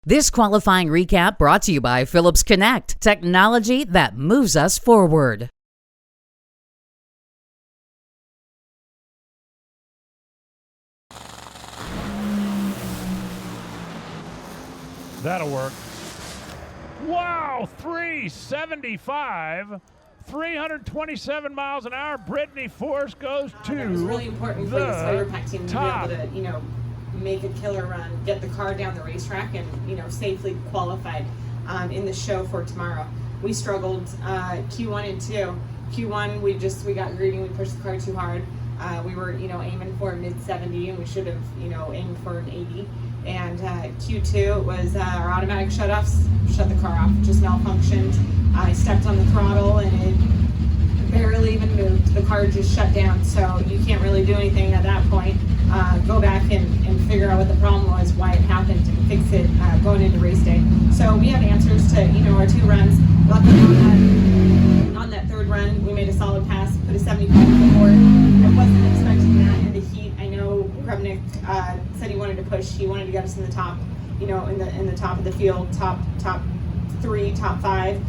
This qualifying recap brought to you by Phillips Connect, technology that moves us forward. That'll work. Wow, 375, 327 miles an hour. Brittany Force goes to it was really important for the Flav-R-Pac team to be able to, make a killer run, get the car down the racetrack, and safely qualified in the show for tomorrow. We struggled Q1 and 2. Q1 we got greedy, we pushed the car too hard. We were aiming for a mid-70, and we should have aimed for an 80. And Q2 was our automatic shutoffs shut the car off, just malfunctioned. I stepped on the throttle and it barely even moved. The car just shut down, so you can't really do anything at that point. Go back and figure out what the problem was, why it happened, and fix it going into race day. So we have answers to our 2 runs. Luckily on that 3rd run, we made a solid pass, put a 75 on the board. I wasn't expecting that in the heat. I know Grubnick said he wanted to push. He wanted to get us in the top, in the top of the field, top 3, top 5.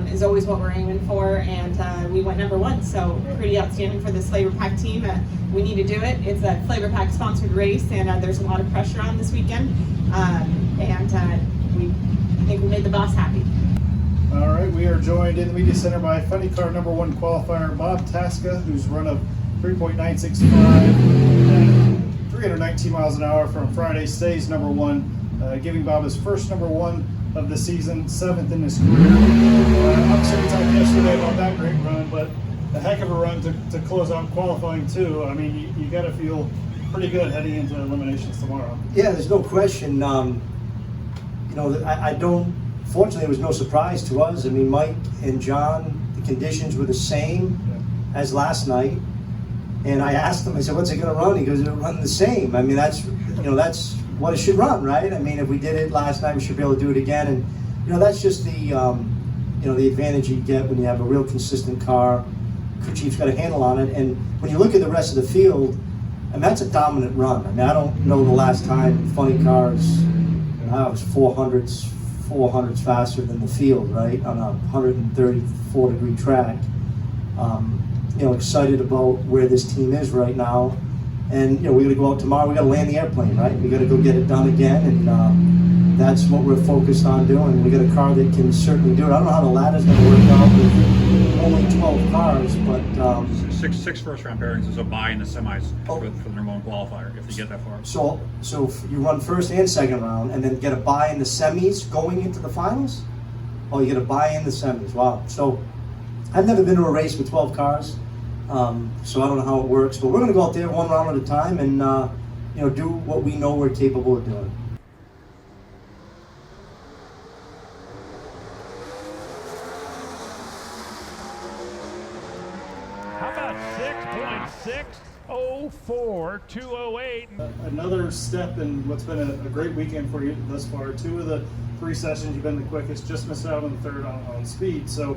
Is always what we're aiming for, and we went number 1, so pretty outstanding for this Flav-R-Pac team. We need to do it. It's a Flav-R-Pac sponsored race, and there's a lot of pressure on this weekend, and I think we made the boss happy. All right, we are joined in the media center by funny car number 1 qualifier Bob Tasca, who's run a 3.965 and 319 miles an hour from Friday, stays number 1, giving Bob his first number 1 of the season, 7th in his career. Obviously we talked yesterday about that great run, but a heck of a run to close out qualifying too. I mean, you got to feel pretty good heading into eliminations tomorrow. Yeah, there's no question. I don't, fortunately it was no surprise to us. I mean, Mike and John, the conditions were the same as last night. And I asked him, I said, what's it going to run? He goes, it'll run the same. I mean, that's what it should run, right? I mean, if we did it last night, we should be able to do it again. And, that's just the, the advantage you get when you have a real consistent car. Crew chief's got a handle on it. And when you look at the rest of the field, and that's a dominant run. I mean, I don't know the last time funny cars, I was 400s faster than the field, right? On a 134-degree track. Excited about where this team is right now. And we got to go out tomorrow. We got to land the airplane, right? We got to go get it done again, and that's what we're focused on doing. We got a car that can certainly do it. I don't know how the ladder's going to work out with only 12 cars, but six first-round pairings is a bye in the semis for the number 1 qualifier if you get that far. So you run first and second round, and then get a bye in the semis going into the finals. Oh, you get a bye in the semis. Wow. So I've never been to a race with 12 cars. So I don't know how it works, but we're going to go out there 1 round at a time and do what we know we're capable of doing. How about 6.604, 208? Another step in what's been a great weekend for you thus far. 2 of the 3 sessions you've been the quickest, just missed out on the 3rd on speed. So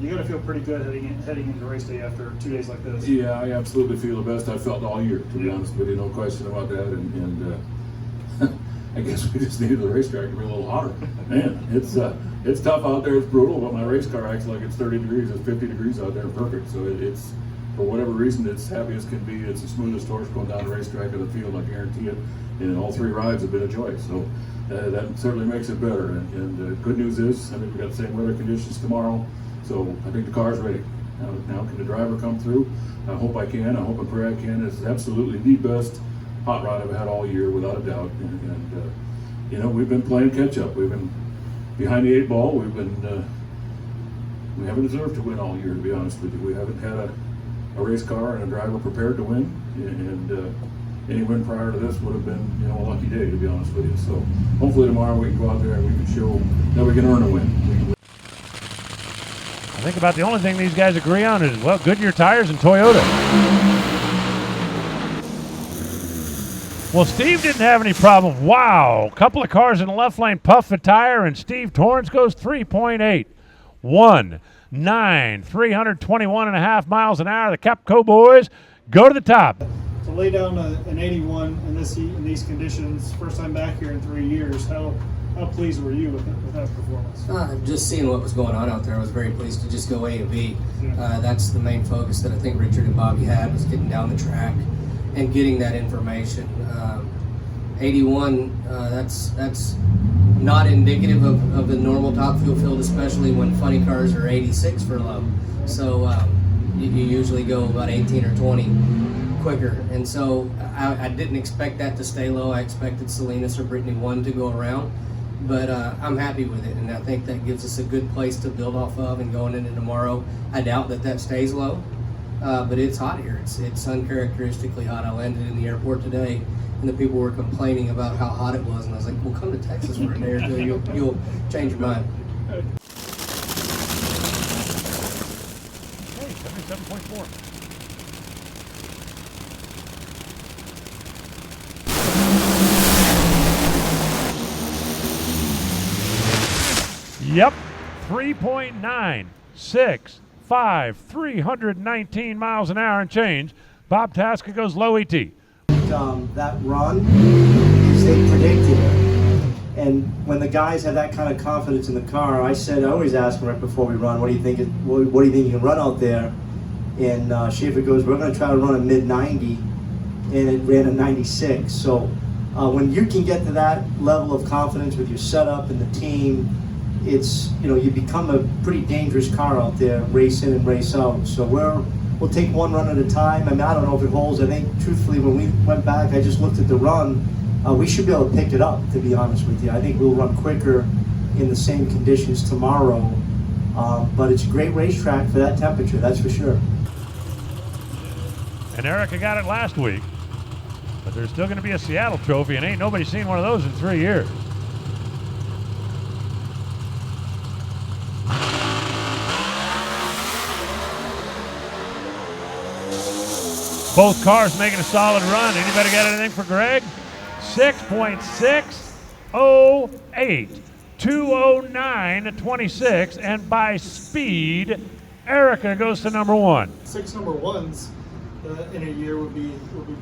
you got to feel pretty good heading into race day after 2 days like this. Yeah, I absolutely feel the best I've felt all year, to be honest with you, no question about that. And I guess we just needed the racetrack to be a little hotter. Man, it's tough out there, it's brutal, but my race car acts like it's 30 degrees, it's 50 degrees out there, perfect. So it's, for whatever reason, it's happy as can be. It's the smoothest horse going down the racetrack of the field, I guarantee it. And all 3 rides have been a joy. So that certainly makes it better. And good news is, I think we got the same weather conditions tomorrow. So I think the car's ready. Now can the driver come through? I hope I can. I hope and pray I can. It's absolutely the best hot rod I've had all year, without a doubt. And we've been playing catch up. We've been behind the 8 ball. We haven't deserved to win all year, to be honest with you. We haven't had a race car and a driver prepared to win. And any win prior to this would have been, a lucky day, to be honest with you. So hopefully tomorrow we can go out there and we can show that we can earn a win. I think about the only thing these guys agree on is, Goodyear tires and Toyota. Well, Steve didn't have any problem. Wow. A couple of cars in the left lane puff a tire, and Steve Torrance goes 3.8. 321.5 miles an hour. The Capco boys go to the top. To lay down an 81 in this heat, in these conditions, first time back here in 3 years, how How pleased were you with that performance? Just seeing what was going on out there, I was very pleased to just go A and B. Yeah. That's the main focus that I think Richard and Bobby had, was getting down the track and getting that information. 81, that's not indicative of the normal top fuel field, especially when funny cars are 86 for low. So you usually go about 18 or 20 quicker. And so I didn't expect that to stay low. I expected Salinas or Brittany 1 to go around. But I'm happy with it, and I think that gives us a good place to build off of. And going into tomorrow, I doubt that stays low, but it's hot here. It's uncharacteristically hot. I landed in the airport today, and the people were complaining about how hot it was, and I was like, well, come to Texas for a day or two. You'll change your mind. Hey, 77.4. Yep, 3.965, 319 miles an hour and change. Bob Tasca goes low ET. That run is they predicted it. And when the guys have that kind of confidence in the car, I always ask them right before we run, what do you think you can run out there? And Schaefer goes, we're going to try to run a mid-90, and it ran a 96. So when you can get to that level of confidence with your setup and the team, it's, you become a pretty dangerous car out there, race in and race out. So we'll take one run at a time. I mean, I don't know if it holds. I think, truthfully, when we went back, I just looked at the run. We should be able to pick it up, to be honest with you. I think we'll run quicker in the same conditions tomorrow. But it's a great racetrack for that temperature, that's for sure. And Erica got it last week, but there's still going to be a Seattle trophy, and ain't nobody seen one of those in 3 years. Both cars making a solid run. Anybody got anything for Greg? 6.608, 209.26, and by speed, Erica goes to number 1. 6 number ones in a year would be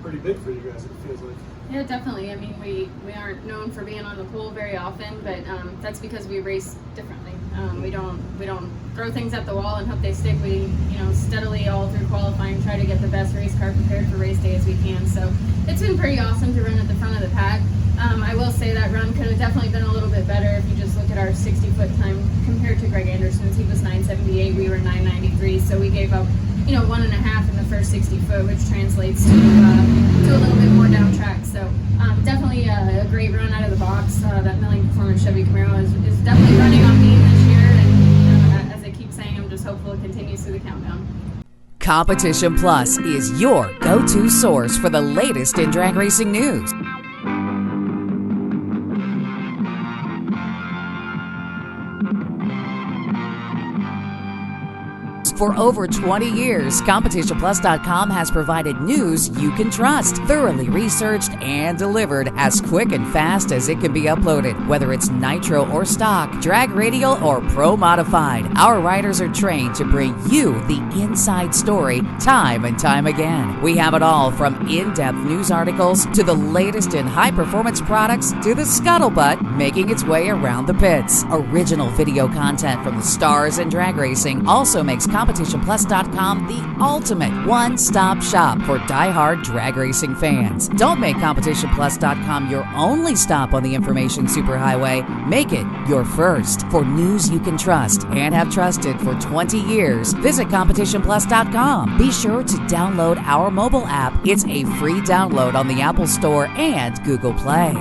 pretty big for you guys, it feels like. Yeah, definitely. I mean, we aren't known for being on the pole very often, but that's because we race differently. We don't throw things at the wall and hope they stick. We, steadily all through qualifying try to get the best race car prepared for race day as we can. So it's been pretty awesome to run at the front of the pack. I will say that run could have definitely been a little bit better if you just look at our 60-foot time compared to Greg Anderson's. He was 9:78, we were 9:93, so we gave up 1.5 in the first 60 foot, which translates to a little bit more down track. So definitely a great run out of the box. That Milling Performance Chevy Camaro is definitely running on me this year, and as I keep saying, I'm just hopeful it continues through the countdown. Competition Plus is your go-to source for the latest in drag racing news. For over 20 years, CompetitionPlus.com has provided news you can trust, thoroughly researched and delivered as quick and fast as it can be uploaded. Whether it's nitro or stock, drag radial or pro modified, our writers are trained to bring you the inside story time and time again. We have it all from in-depth news articles to the latest in high-performance products to the scuttlebutt making its way around the pits. Original video content from the stars in drag racing also makes CompetitionPlus.com the ultimate one-stop shop for die-hard drag racing fans. Don't make CompetitionPlus.com your only stop on the information superhighway. Make it your first. For news you can trust and have trusted for 20 years, visit CompetitionPlus.com. Be sure to download our mobile app. It's a free download on the Apple Store and Google Play.